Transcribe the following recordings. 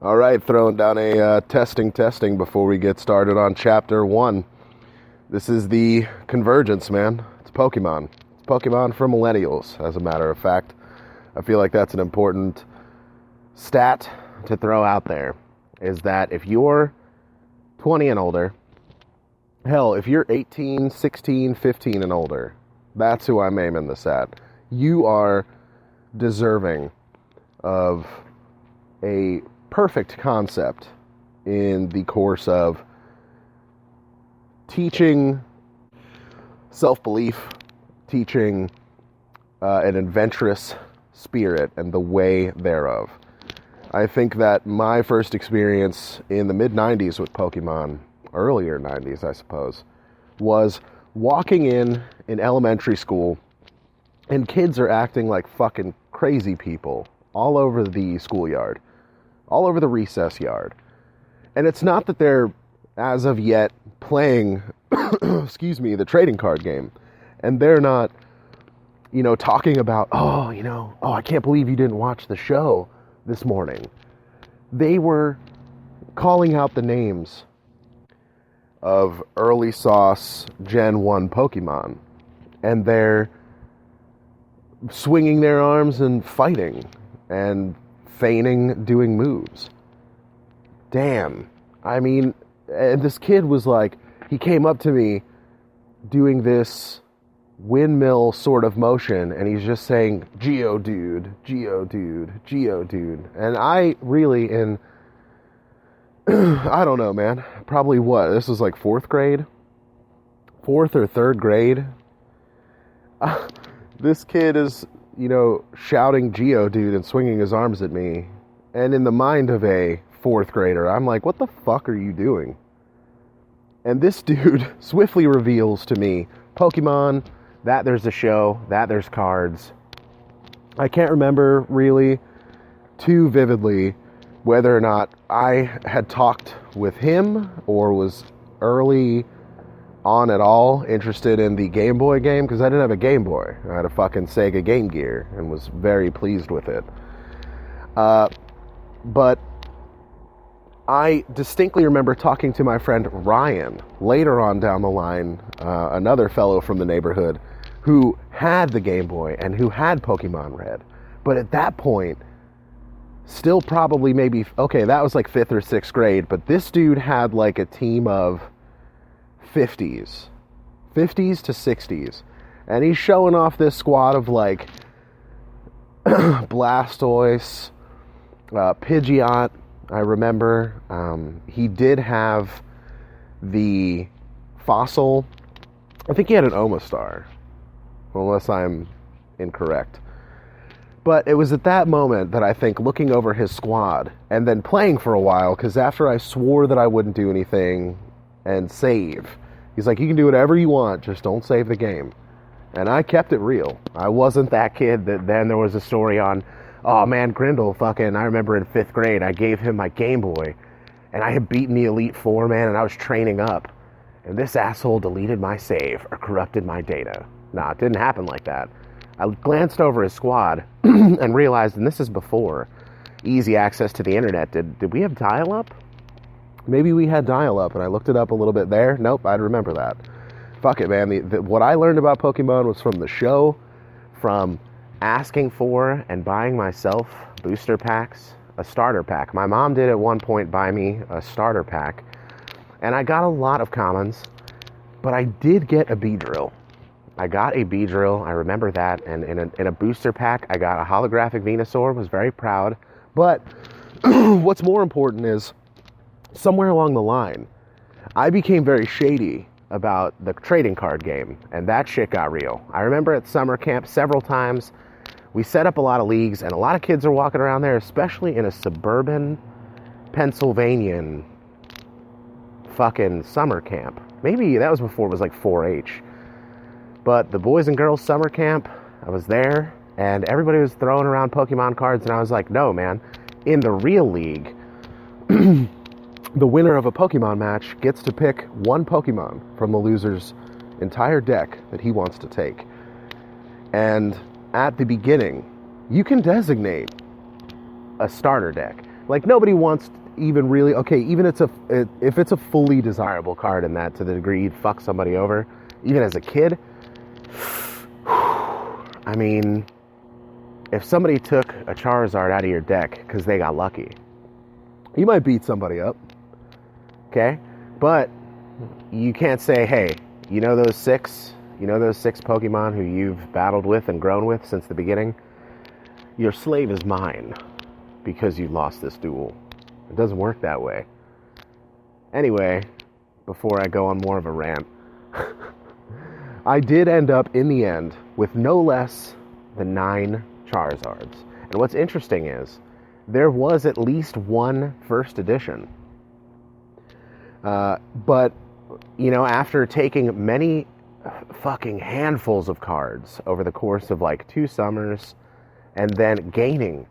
All right, throwing down a testing before we get started on chapter 1. This is the convergence, man. It's Pokemon. It's Pokemon for millennials, as a matter of fact. I feel like that's an important stat to throw out there, is that if you're 20 and older, hell, if you're 18, 16, 15 and older, that's who I'm aiming this at. You are deserving of a perfect concept in the course of teaching self-belief, teaching an adventurous spirit and the way thereof. I think that my first experience in the mid-90s with Pokemon, earlier 90s I suppose, was walking in elementary school and kids are acting like fucking crazy people all over the schoolyard, all over the recess yard. And it's not that they're, as of yet, playing, the trading card game. And they're not, talking about, I can't believe you didn't watch the show this morning. They were calling out the names of early sauce Gen 1 Pokemon. And they're swinging their arms and fighting and feigning doing moves. Damn. I mean, and this kid was like, he came up to me doing this windmill sort of motion, and he's just saying, Geodude, Geodude, Geodude. And I really, I don't know, man, probably this was like 4th or 3rd grade. This kid is, shouting Geodude and swinging his arms at me. And in the mind of a 4th grader, I'm like, what the fuck are you doing? And this dude swiftly reveals to me Pokemon, that there's a show, that there's cards. I can't remember really too vividly whether or not I had talked with him or was early on at all interested in the Game Boy game, because I didn't have a Game Boy. I had a fucking Sega Game Gear and was very pleased with it. But I distinctly remember talking to my friend Ryan later on down the line, another fellow from the neighborhood who had the Game Boy and who had Pokemon Red. But at that point, still probably maybe, that was like 5th or 6th grade, but this dude had like a team of 50s to 60s, and he's showing off this squad of like Blastoise, Pidgeot. I remember he did have the fossil. I think he had an Omastar, unless I'm incorrect. But it was at that moment that I think, looking over his squad and then playing for a while, because after I swore that I wouldn't do anything and save, he's like, you can do whatever you want, just don't save the game. And I kept it real. I wasn't that kid that then there was a story on, oh man, Grindle fucking, I remember in 5th grade, I gave him my Game Boy, and I had beaten the Elite Four, man, and I was training up, and this asshole deleted my save or corrupted my data. Nah, it didn't happen like that. I glanced over his squad and realized, and this is before easy access to the internet, did we have dial-up? Maybe we had dial-up, and I looked it up a little bit there. Nope, I'd remember that. Fuck it, man. What I learned about Pokemon was from the show, from asking for and buying myself booster packs, a starter pack. My mom did at one point buy me a starter pack, and I got a lot of commons, but I did get a Beedrill. I got a Beedrill, I remember that, and in a booster pack, I got a holographic Venusaur, was very proud. But what's more important is, somewhere along the line, I became very shady about the trading card game, and that shit got real. I remember at summer camp several times, we set up a lot of leagues, and a lot of kids are walking around there, especially in a suburban Pennsylvanian fucking summer camp. Maybe that was before it was like 4-H. But the boys and girls summer camp, I was there, and everybody was throwing around Pokemon cards, and I was like, no, man, in the real league, the winner of a Pokemon match gets to pick one Pokemon from the loser's entire deck that he wants to take. And at the beginning, you can designate a starter deck. Like, nobody wants even really, okay, even if it's a fully desirable card in that, to the degree you'd fuck somebody over, even as a kid, I mean, if somebody took a Charizard out of your deck because they got lucky, you might beat somebody up, okay? But you can't say, hey, you know those six Pokemon who you've battled with and grown with since the beginning? Your slave is mine because you lost this duel. It doesn't work that way. Anyway, before I go on more of a rant, I did end up, in the end, with no less than 9 Charizards. And what's interesting is, there was at least one first edition. But, you know, after taking many fucking handfuls of cards over the course of like 2 summers, and then gaining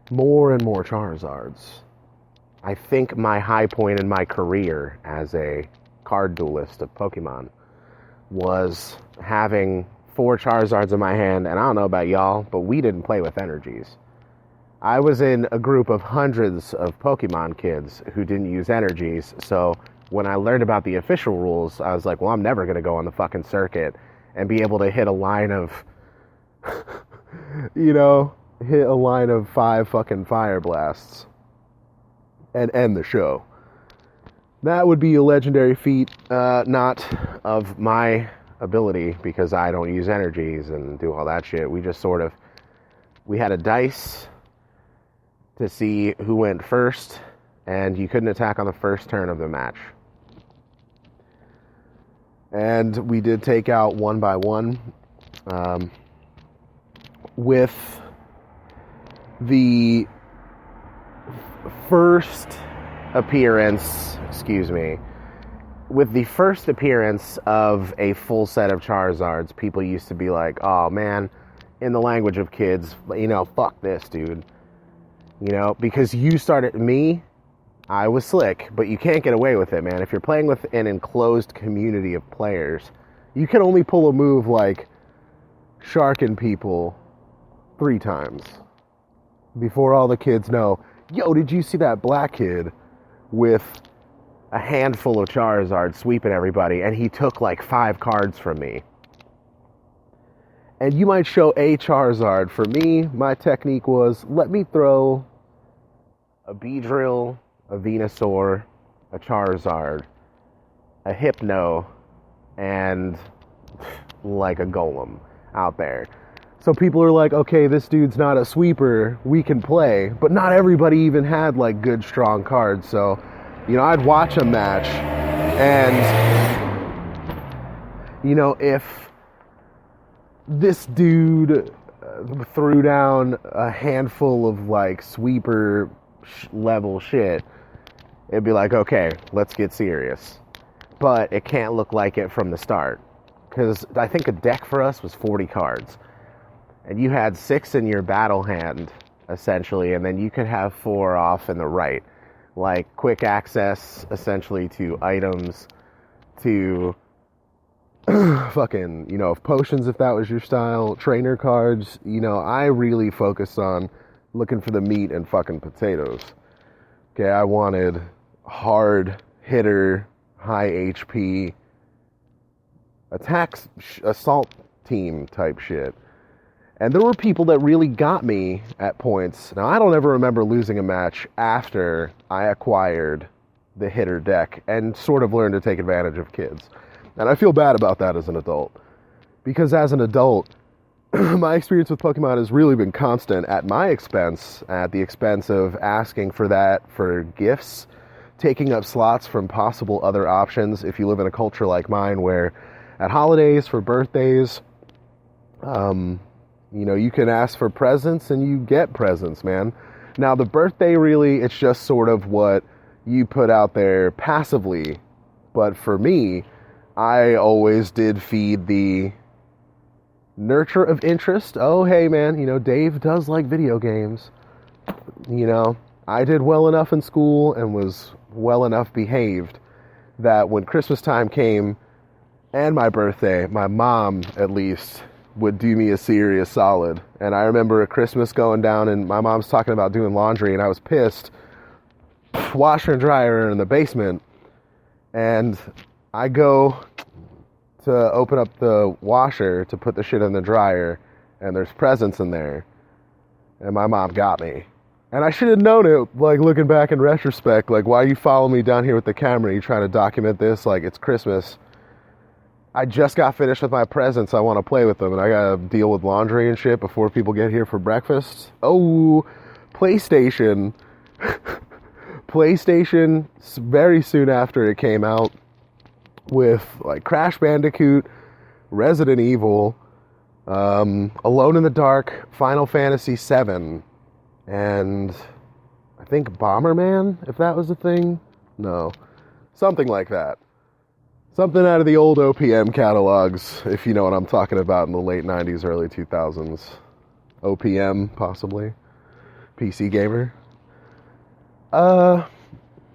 more and more Charizards, I think my high point in my career as a card duelist of Pokemon was having 4 Charizards in my hand. And I don't know about y'all, but we didn't play with energies. I was in a group of hundreds of Pokemon kids who didn't use energies, so when I learned about the official rules, I was like, well, I'm never going to go on the fucking circuit and be able to hit a line of, hit a line of 5 fucking fire blasts and end the show. That would be a legendary feat, not of my ability, because I don't use energies and do all that shit. We had a dice to see who went first, and you couldn't attack on the first turn of the match. And we did take out one by one, with the first appearance of a full set of Charizards. People used to be like, oh man, in the language of kids, fuck this, dude. Because you started me, I was slick, but you can't get away with it, man. If you're playing with an enclosed community of players, you can only pull a move like sharking people 3 times before all the kids know, yo, did you see that black kid with a handful of Charizard sweeping everybody, and he took like 5 cards from me? And you might show a Charizard. For me, my technique was, let me throw a Beedrill, a Venusaur, a Charizard, a Hypno, and like a Golem out there. So people are like, okay, this dude's not a sweeper, we can play. But not everybody even had like good, strong cards. So, I'd watch a match, and, if this dude threw down a handful of like sweeper level shit, it'd be like, okay, let's get serious. But it can't look like it from the start, because I think a deck for us was 40 cards, and you had 6 in your battle hand essentially, and then you could have 4 off in the right, like quick access essentially to items, to fucking, potions if that was your style, trainer cards. I really focused on looking for the meat and fucking potatoes. Okay, I wanted hard hitter, high HP, attacks, assault team type shit. And there were people that really got me at points. Now, I don't ever remember losing a match after I acquired the hitter deck and sort of learned to take advantage of kids. And I feel bad about that as an adult, because as an adult, my experience with Pokemon has really been constant at my expense, at the expense of asking for that for gifts, taking up slots from possible other options. If you live in a culture like mine where at holidays, for birthdays, you can ask for presents and you get presents, man. Now, the birthday, really, it's just sort of what you put out there passively. But for me, I always did feed the nurture of interest. Oh, hey, man, Dave does like video games. I did well enough in school and was well enough behaved that when Christmas time came and my birthday, my mom, at least, would do me a serious solid. And I remember a Christmas going down and my mom's talking about doing laundry, and I was pissed washer and dryer are in the basement, and I go to open up the washer to put the shit in the dryer, and there's presents in there, and my mom got me. And I should have known it, like, looking back in retrospect, like, why are you following me down here with the camera? You trying to document this like it's Christmas? I just got finished with my presents. I want to play with them, and I gotta deal with laundry and shit before people get here for breakfast. Oh, PlayStation. PlayStation, very soon after it came out, with, like, Crash Bandicoot, Resident Evil, Alone in the Dark, Final Fantasy VII, and I think Bomberman, if that was a thing? No. Something like that. Something out of the old OPM catalogs, if you know what I'm talking about, in the late 90s, early 2000s. OPM, possibly. PC Gamer. Oh,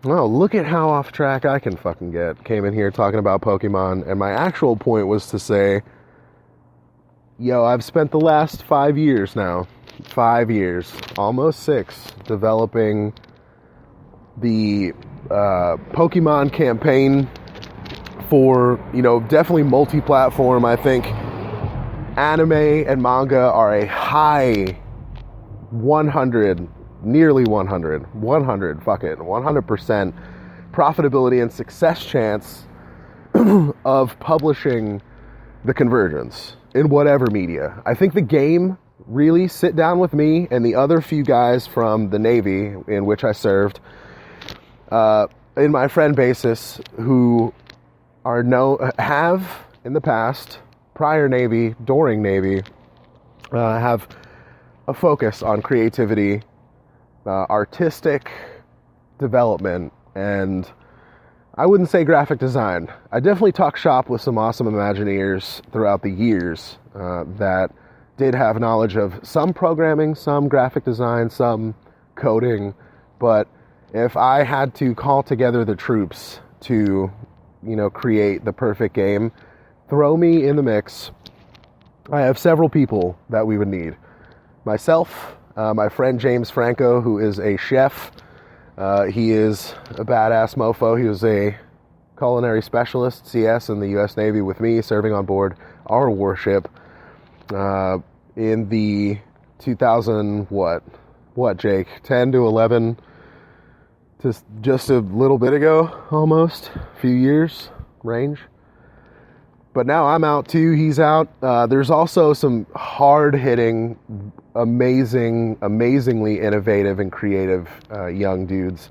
look at how off track I can fucking get. Came in here talking about Pokemon, and my actual point was to say, yo, I've spent the last 5 years now, 5 years, almost 6, developing the Pokemon campaign for, definitely multi-platform. I think anime and manga are a high 100, nearly 100% profitability and success chance of publishing the Convergence in whatever media. I think the game really sit down with me and the other few guys from the Navy in which I served in my friend basis who have in the past, prior Navy, during Navy, have a focus on creativity, artistic development, and I wouldn't say graphic design. I definitely talk shop with some awesome Imagineers throughout the years that did have knowledge of some programming, some graphic design, some coding, but if I had to call together the troops to, create the perfect game, throw me in the mix. I have several people that we would need. Myself, my friend James Franco, who is a chef. He is a badass mofo. He was a culinary specialist, CS, in the U.S. Navy with me, serving on board our warship in the 2000, what, Jake? 10 to 11, just a little bit ago, almost, a few years range. But now I'm out too, he's out. There's also some hard-hitting, amazingly innovative and creative young dudes.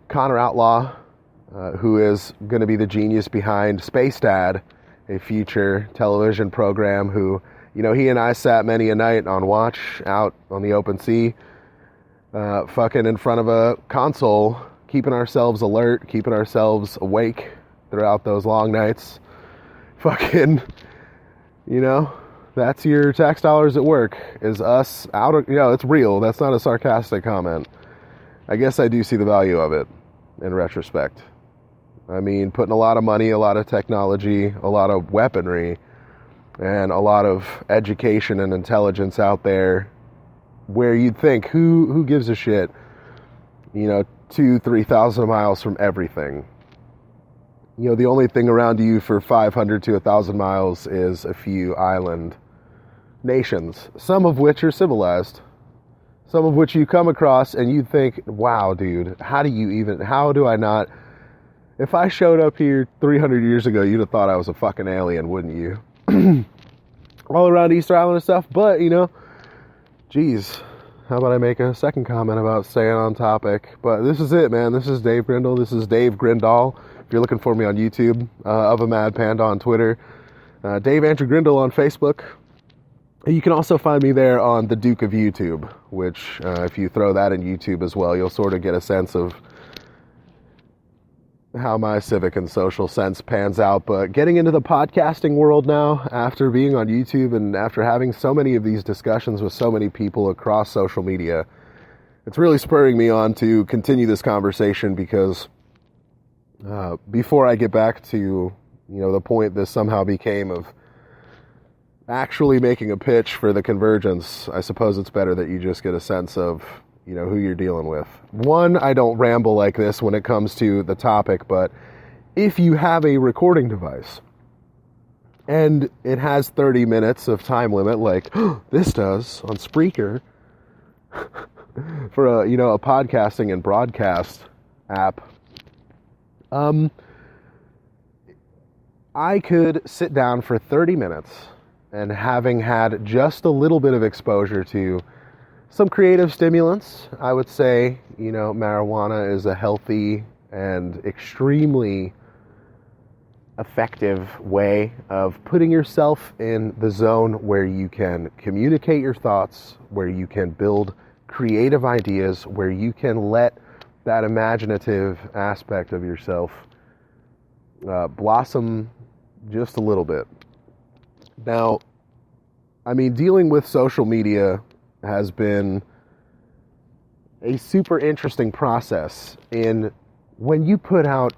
Connor Outlaw, who is going to be the genius behind Space Dad, a future television program who, he and I sat many a night on watch out on the open sea, fucking in front of a console, keeping ourselves alert, keeping ourselves awake throughout those long nights. Fucking, that's your tax dollars at work, is us out of, it's real. That's not a sarcastic comment. I guess I do see the value of it in retrospect. I mean, putting a lot of money, a lot of technology, a lot of weaponry, and a lot of education and intelligence out there where you'd think, who gives a shit, 2,000-3,000 miles from everything. The only thing around you for 500 to 1,000 miles is a few island nations, some of which are civilized, some of which you come across and you think, wow, dude, how do I not, if I showed up here 300 years ago, you'd have thought I was a fucking alien, wouldn't you? All around Easter Island and stuff, but, geez, how about I make a second comment about staying on topic? But this is it, man. This is Dave Grindle. This is Dave Grindall. If you're looking for me on YouTube, of a Mad Panda on Twitter, Dave Andrew Grindle on Facebook. You can also find me there on the Duke of YouTube, which if you throw that in YouTube as well, you'll sort of get a sense of how my civic and social sense pans out. But getting into the podcasting world now, after being on YouTube and after having so many of these discussions with so many people across social media, it's really spurring me on to continue this conversation because before I get back to, the point this somehow became of actually making a pitch for the Convergence, I suppose it's better that you just get a sense of who you're dealing with. One, I don't ramble like this when it comes to the topic, but if you have a recording device and it has 30 minutes of time limit, like this does on Spreaker, for a podcasting and broadcast app, I could sit down for 30 minutes and, having had just a little bit of exposure to some creative stimulants, I would say, marijuana is a healthy and extremely effective way of putting yourself in the zone where you can communicate your thoughts, where you can build creative ideas, where you can let that imaginative aspect of yourself blossom just a little bit. Now, dealing with social media has been a super interesting process in when you put out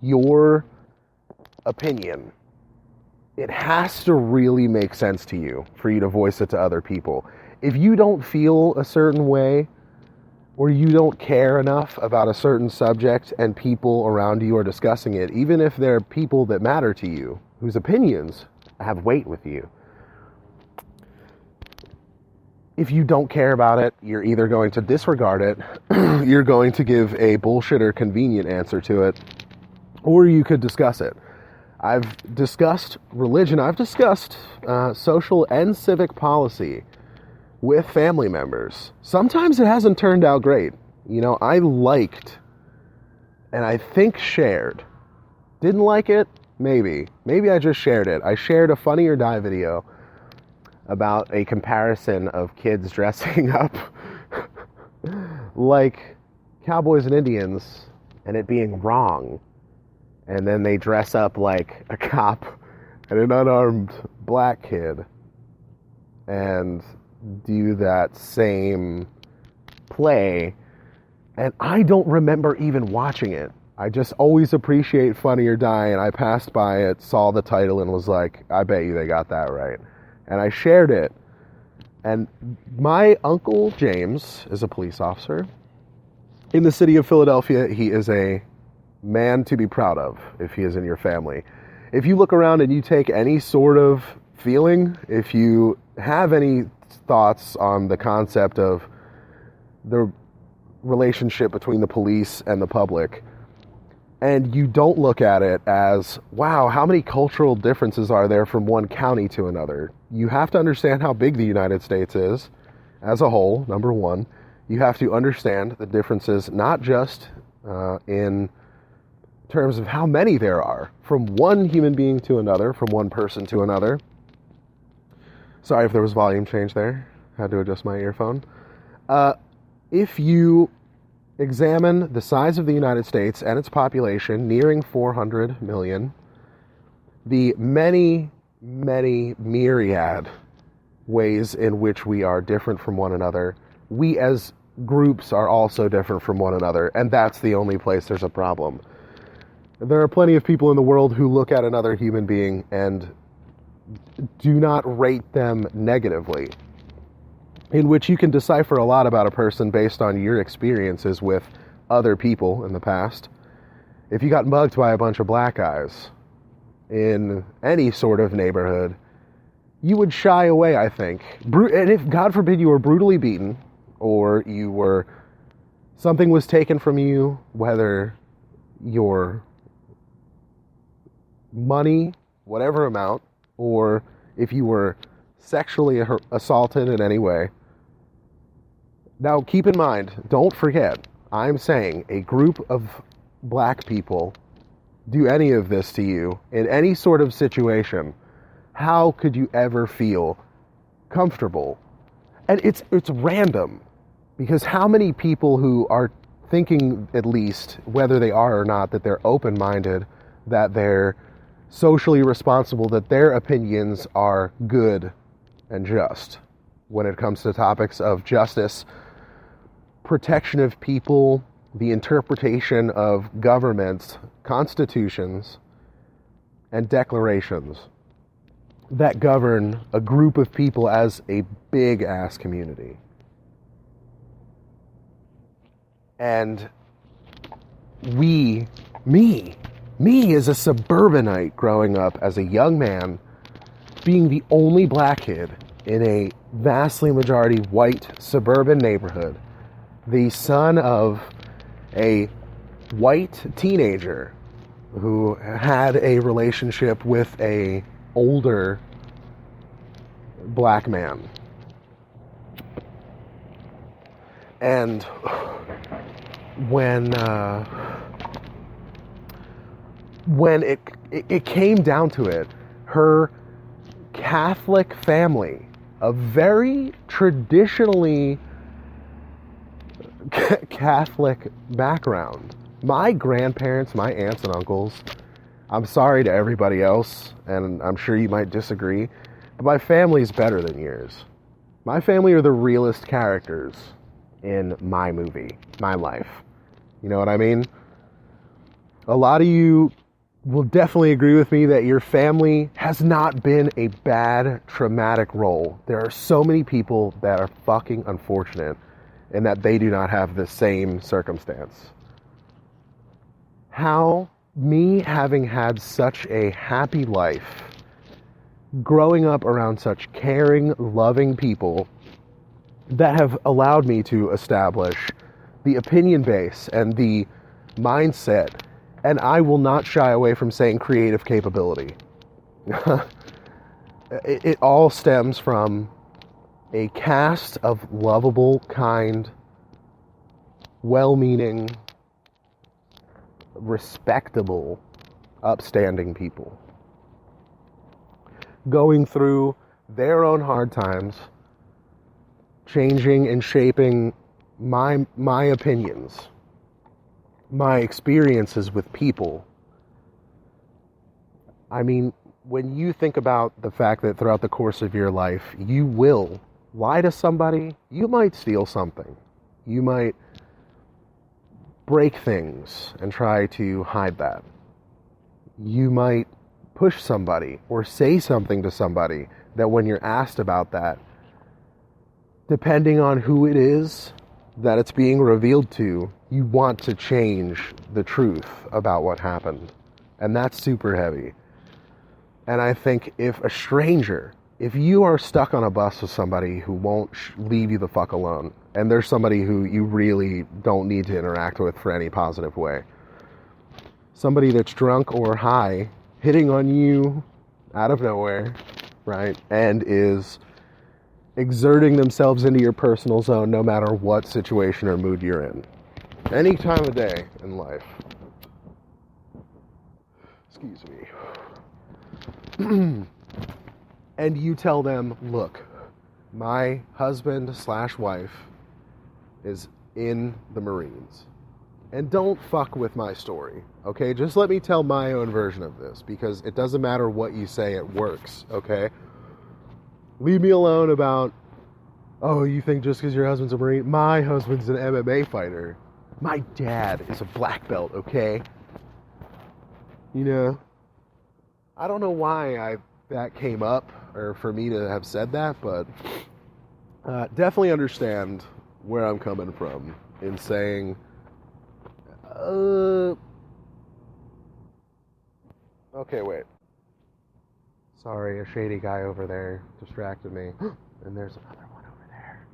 your opinion, it has to really make sense to you for you to voice it to other people. If you don't feel a certain way, or you don't care enough about a certain subject and people around you are discussing it, even if they're people that matter to you, whose opinions have weight with you, if you don't care about it, you're either going to disregard it, you're going to give a bullshit or convenient answer to it, or you could discuss it. I've discussed religion, I've discussed social and civic policy with family members. Sometimes it hasn't turned out great. I liked, and I think shared. Didn't like it? Maybe. Maybe I just shared it. I shared a Funny or Die video about a comparison of kids dressing up like cowboys and Indians, and it being wrong. And then they dress up like a cop and an unarmed black kid and do that same play. And I don't remember even watching it. I just always appreciate Funny or Die, and I passed by it, saw the title, and was like, I bet you they got that right. And I shared it. And my uncle James is a police officer in the city of Philadelphia. He is a man to be proud of if he is in your family. If you look around and you take any sort of feeling, if you have any thoughts on the concept of the relationship between the police and the public, and you don't look at it as, wow, how many cultural differences are there from one county to another? You have to understand how big the United States is as a whole, number one. You have to understand the differences, not just in terms of how many there are, from one human being to another, from one person to another. Sorry if there was volume change there. Had to adjust my earphone. If you examine the size of the United States and its population, nearing 400 million, the many, many myriad ways in which we are different from one another, we as groups are also different from one another, and that's the only place there's a problem. There are plenty of people in the world who look at another human being and do not rate them negatively, in which you can decipher a lot about a person based on your experiences with other people in the past. If you got mugged by a bunch of black guys in any sort of neighborhood, you would shy away, I think. And if, God forbid, you were brutally beaten, or something was taken from you, whether your money, whatever amount, or if you were sexually assaulted in any way. Now, keep in mind, don't forget, I'm saying a group of black people do any of this to you in any sort of situation, how could you ever feel comfortable? And it's random, because how many people who are thinking, at least, whether they are or not, that they're open-minded, that they're socially responsible, that their opinions are good and just when it comes to topics of justice, protection of people, the interpretation of governments, constitutions, and declarations that govern a group of people as a big-ass community. And me as a suburbanite growing up as a young man, being the only black kid in a vastly majority white suburban neighborhood, the son of a white teenager who had a relationship with a older black man. And when it came down to it, her Catholic family, a very traditionally Catholic background. My grandparents, my aunts and uncles, I'm sorry to everybody else, and I'm sure you might disagree, but my family's better than yours. My family are the realest characters in my movie, my life. You know what I mean? A lot of you will definitely agree with me that your family has not been a bad, traumatic role. There are so many people that are fucking unfortunate in that they do not have the same circumstance. How me having had such a happy life, growing up around such caring, loving people that have allowed me to establish the opinion base and the mindset, and I will not shy away from saying creative capability. It all stems from a cast of lovable, kind, well-meaning, respectable, upstanding people going through their own hard times, changing and shaping my opinions, my experiences with people. I mean, when you think about the fact that throughout the course of your life, you will lie to somebody, you might steal something, you might break things and try to hide that. You might push somebody or say something to somebody that when you're asked about that, depending on who it is that it's being revealed to, you want to change the truth about what happened. And that's super heavy. And I think if a stranger, if you are stuck on a bus with somebody who won't leave you the fuck alone, and there's somebody who you really don't need to interact with for any positive way, somebody that's drunk or high, hitting on you out of nowhere, right, and is exerting themselves into your personal zone no matter what situation or mood you're in. Any time of day in life. Excuse me. And you tell them, look, my husband/wife is in the Marines. And don't fuck with my story, okay? Just let me tell my own version of this, because it doesn't matter what you say, it works, okay? Leave me alone about, oh, you think just because your husband's a Marine? My husband's an MMA fighter. My dad is a black belt, okay? You know, I don't know why that came up, or for me to have said that, but definitely understand where I'm coming from in saying, okay, wait. Sorry, a shady guy over there distracted me. And there's another one over there.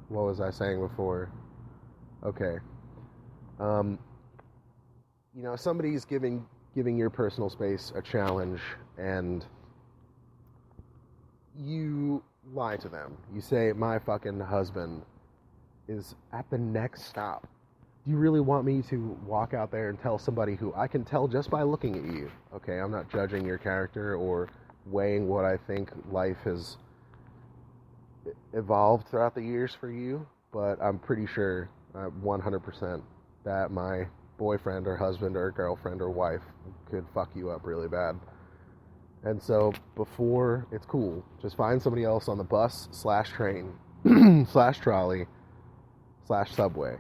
What was I saying before? Okay. You know, somebody's giving your personal space a challenge, and you lie to them. You say, my fucking husband is at the next stop. Do you really want me to walk out there and tell somebody who I can tell just by looking at you? Okay, I'm not judging your character or weighing what I think life has evolved throughout the years for you, but I'm pretty sure 100% that my boyfriend or husband or girlfriend or wife could fuck you up really bad. And so before it's cool, just find somebody else on the bus / train / trolley / subway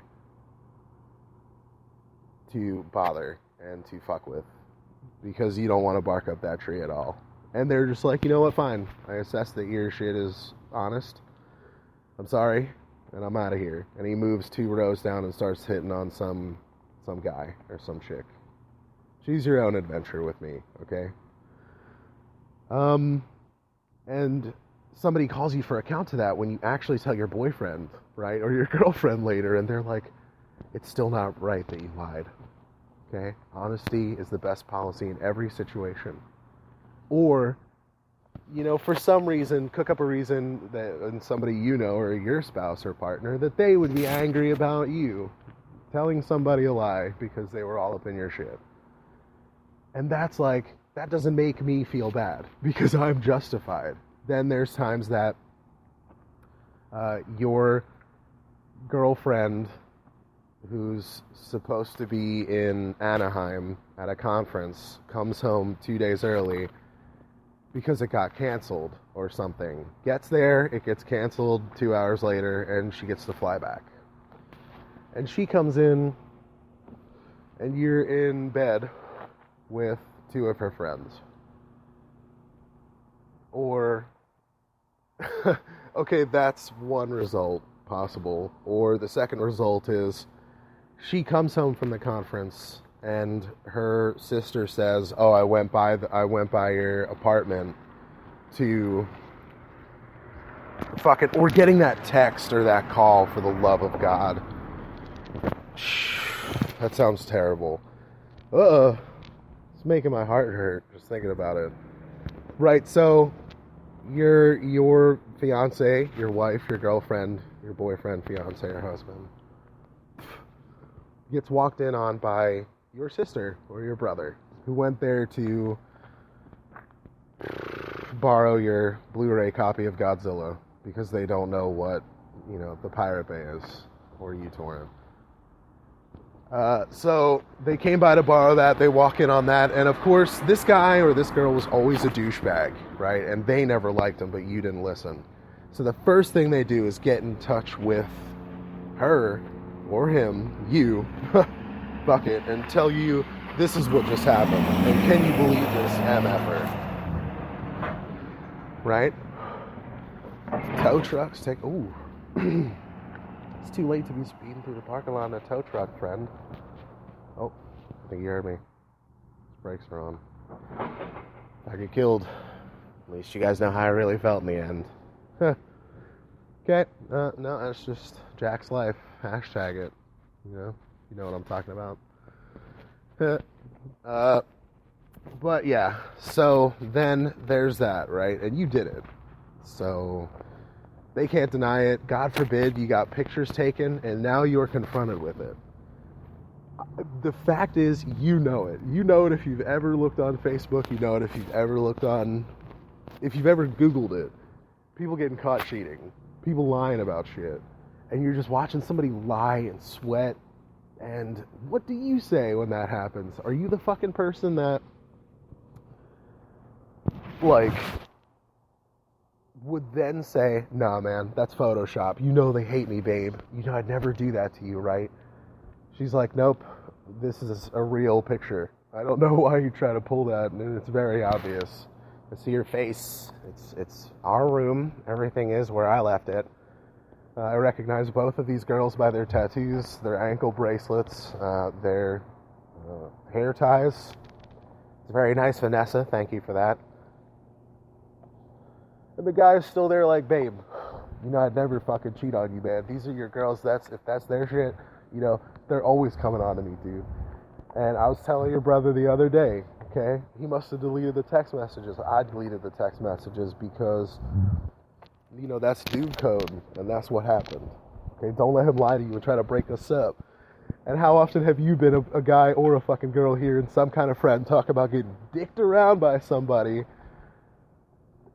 to bother and to fuck with, because you don't want to bark up that tree at all. And they're just like, you know what, fine. I assess that your shit is honest. I'm sorry. and I'm out of here. And he moves 2 rows down and starts hitting on some guy or some chick. Choose your own adventure with me, okay? And somebody calls you for account to that when you actually tell your boyfriend, right, or your girlfriend later, and they're like, it's still not right that you lied, okay? Honesty is the best policy in every situation. Or, you know, for some reason, cook up a reason that, and somebody you know, or your spouse or partner, that they would be angry about you telling somebody a lie because they were all up in your shit. And that's like, that doesn't make me feel bad because I'm justified. Then there's times that your girlfriend, who's supposed to be in Anaheim at a conference, comes home 2 days early because it got canceled or something. Gets there, it gets canceled 2 hours later, and she gets to fly back. And she comes in, and you're in bed with 2 of her friends. Or, okay, that's one result possible. Or the second result is she comes home from the conference and her sister says, "Oh, I went by your apartment to fucking," or getting that text or that call, for the love of God. That sounds terrible. It's making my heart hurt just thinking about it. Right, so your fiance, your wife, your girlfriend, your boyfriend, fiance, or husband gets walked in on by your sister or your brother, who went there to borrow your Blu-ray copy of Godzilla because they don't know what, you know, the Pirate Bay is, or uTorrent. So they came by to borrow that, they walk in on that, and of course this guy or this girl was always a douchebag, right? And they never liked him, but you didn't listen. So the first thing they do is get in touch with her or him, you, fuck it, and tell you this is what just happened, and can you believe this MFer? Right? Tow trucks take, ooh. It's too late to be speeding through the parking lot in a tow truck, friend. Oh, I think you heard me. His brakes are on. I get killed. At least you guys know how I really felt in the end. Okay, no, that's just Jack's life. Hashtag it. You know what I'm talking about. But yeah, so then there's that, right? And you did it. So they can't deny it. God forbid you got pictures taken, and now you're confronted with it. The fact is, you know it. You know it if you've ever looked on Facebook. You know it if you've ever Googled it. People getting caught cheating. People lying about shit. And you're just watching somebody lie and sweat. And what do you say when that happens? Are you the fucking person that, like, would then say, "Nah, man, that's Photoshop. You know they hate me, babe. You know I'd never do that to you, right?" She's like, "Nope, this is a real picture. I don't know why you try to pull that, and it's very obvious. I see your face. It's our room. Everything is where I left it. I recognize both of these girls by their tattoos, their ankle bracelets, their hair ties. It's very nice, Vanessa. Thank you for that." And the guy's still there like, "Babe, you know I'd never fucking cheat on you, man. These are your girls. If that's their shit, you know, they're always coming on to me, dude." And I was telling your brother the other day, okay, he must have deleted the text messages. I deleted the text messages because, you know, that's dude code, and that's what happened. Okay, don't let him lie to you and try to break us up. And how often have you been a guy or a fucking girl here and some kind of friend talk about getting dicked around by somebody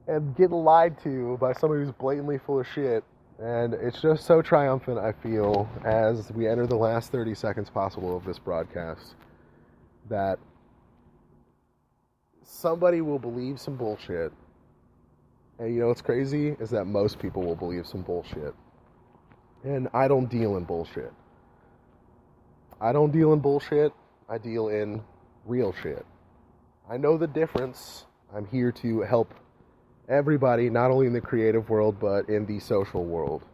and getting lied to by somebody who's blatantly full of shit? And it's just so triumphant, I feel, as we enter the last 30 seconds possible of this broadcast, that somebody will believe some bullshit. And you know what's crazy is that most people will believe some bullshit. And I don't deal in bullshit. I don't deal in bullshit. I deal in real shit. I know the difference. I'm here to help everybody, not only in the creative world, but in the social world,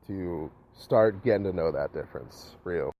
to start getting to know that difference real.